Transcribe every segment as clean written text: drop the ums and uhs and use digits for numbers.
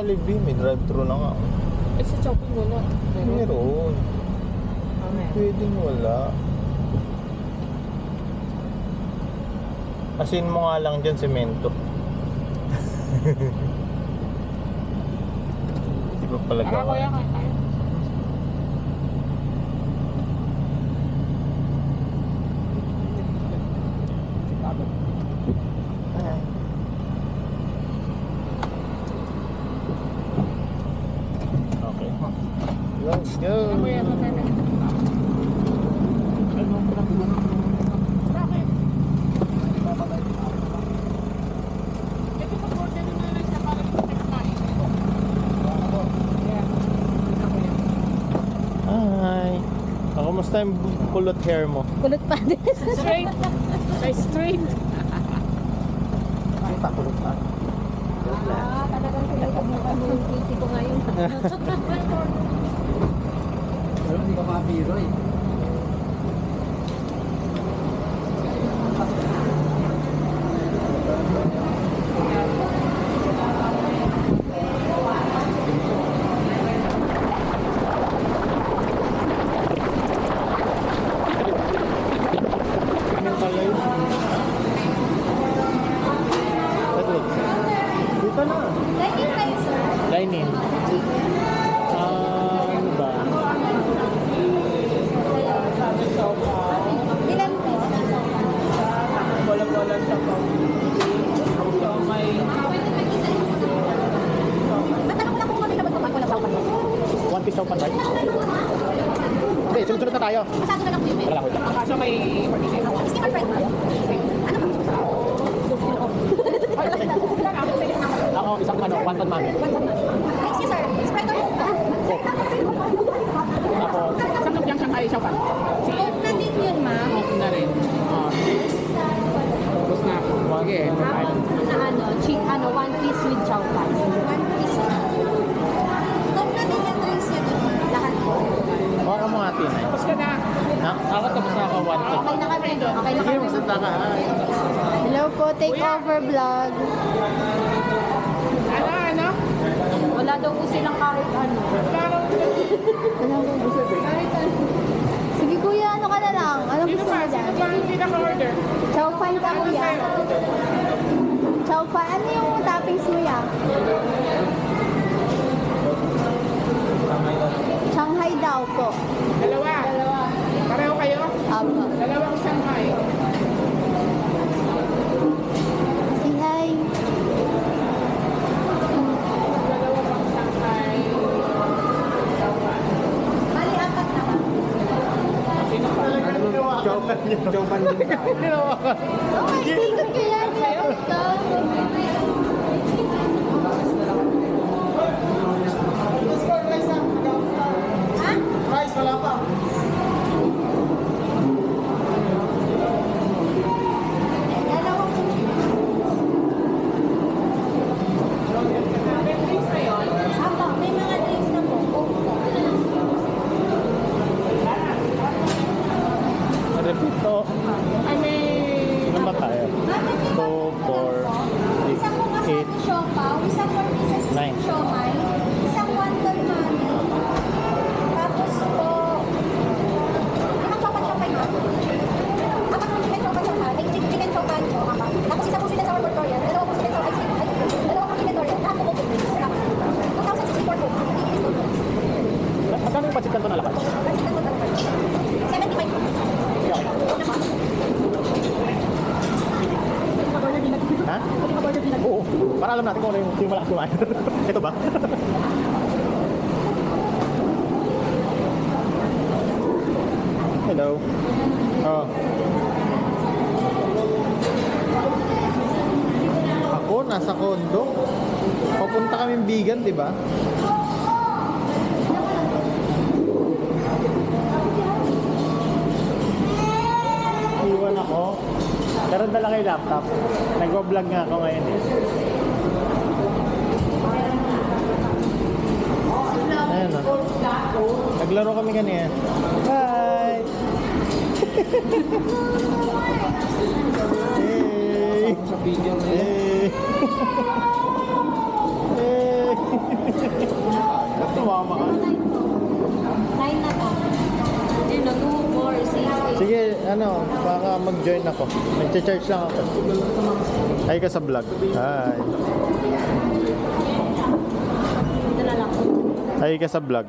Jollibee, may drive-thru na nga. Eh, sa Chowking wala. Meron. Pwedeng wala. Asin mo nga lang dyan, semento. Di ba pala Tara, kuya, gawa? kain tayo. Okay. Let's go. Kuya, magkano? Bakit? Ito pa order na lang siya para ito kain. Yeah. Hi. Kamusta yung kulot hair mo? Kulot pa din. Straight. Straight. Ay, pakulot pa. Talagang pinagkabukan mo yung PC ko ngayon. Pero hindi ka mabiro eh. Ano pala yun? Saglit. Dito na. Dining kayo, sir. Dining. Ano ba? Ilan po? Walang siya pa. So, may... Matanong ko lang kung ano na ba ito wala pa. One piece chow pan right? Hindi, sunod-sunod na tayo. Masado na lang po yung Wala ko lang. Kaso may... Skipper friend mo. Ano ba? Ako, isang wonton mami. Excuse sir. Spreader mo ba? Ako, Isang lumpiyang Shanghai siya pa. Coke na din yun, ma'am. Coke na rin. Tapos na ako. Sige. Na one piece with chow pan. One piece. Coke na din yung drinks yun. Lahat po. baka ka mga tinay. Tapos ka na. Ako tapos na ako wonton. Okay na kami. Okay na Sige, kami. magsalita ka. Hello po, take over vlog. Ano? Wala daw po silang kahit ano. Parang... Kahit ano. Sige kuya, ano ka na lang? Anong Sino gusto ba? mo dyan? Sino ba ang pinaka-order? Chow pan ka kuya. Chow pan. Ano yung toppings mo ya? Shanghai daw po. Dalawa. Pareho kayo? Apo. Dalawang Shanghai. Say hi. Dalawang Shanghai. Bali, apat na ba? Sino pa? Chow pan yun. Chow pan din ka. Okay, ikot ko yan. Ikot ko. Ha? Rice, wala pa. Dalawang May drinks na yun? Apo, may mga drinks na po. Coke po. Repeat to. Ay, may... Ilan ba tayo? 2, 4, Isang po 6, 8, masarap siopaw, isang 4 pieces Nine. siomay, isang wonton mami. Tapos po, ilang chopan-chopan mo? Apat po chicken chopan-chopan, chicken chopan po, apat. Tapos isa po sila sa Victoria, dalawa po sila sa ice cream, dalawa po chicken Victoria, lahat po po drinks. 2,064 po. Magkano yung budget kanto na lakas? 75 po. Ha? Oo. Para alam natin kung ano yung malakas kumain. Ito ba? Hello. Oh. Ako, nasa condo. Papunta kaming Bigan, di ba? Iwan ako. Pero dala kayo laptop. Nagwa-vlog nga ako ngayon eh. Ayan o. Naglaro kami kanina. Bye! Hey! Sa video na yun. Hey! Hey! ano, baka mag-join ako. Nag-charge lang ako. Hi ka sa vlog. Hi. Dala lang. Hi ka sa vlog.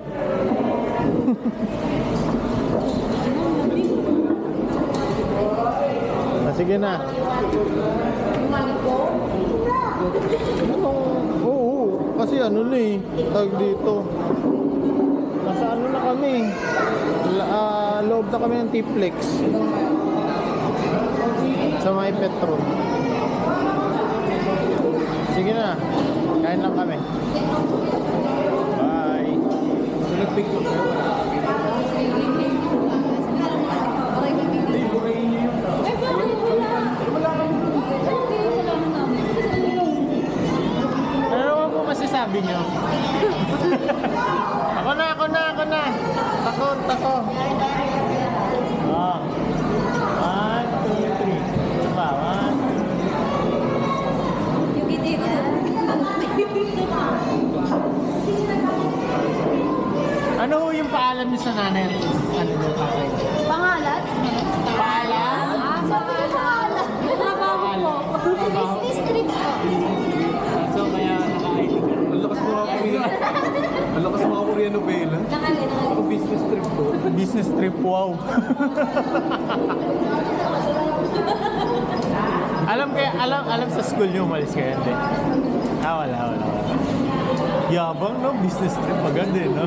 Sige na. Ano? Oo, kasi ano na eh. Tag dito. Nasa ano na kami. Loob na kami ng T-Flex. Sa may Petron. Sige na. Kain lang kami. Bye. Nag-pick ko kayo. Ano naman po masasabi nyo? Ako na. Takot. Ah. 1, 2, 3. Ano ba? 1, Yung hindi ko. ano ho yung paalam niyo sa nanay? Ano yung paalam? Pangalan? Paalam? Pangalan. Trabaho po. Business trip po. So kaya naka-ID ka. Ang lakas mo ako Ang lakas mo ako Korean novela. Ako business trip ko. Business trip, wow. alam sa school niyo umalis kayo, hindi? Wala. Yabang, no? Business trip, maganda, no?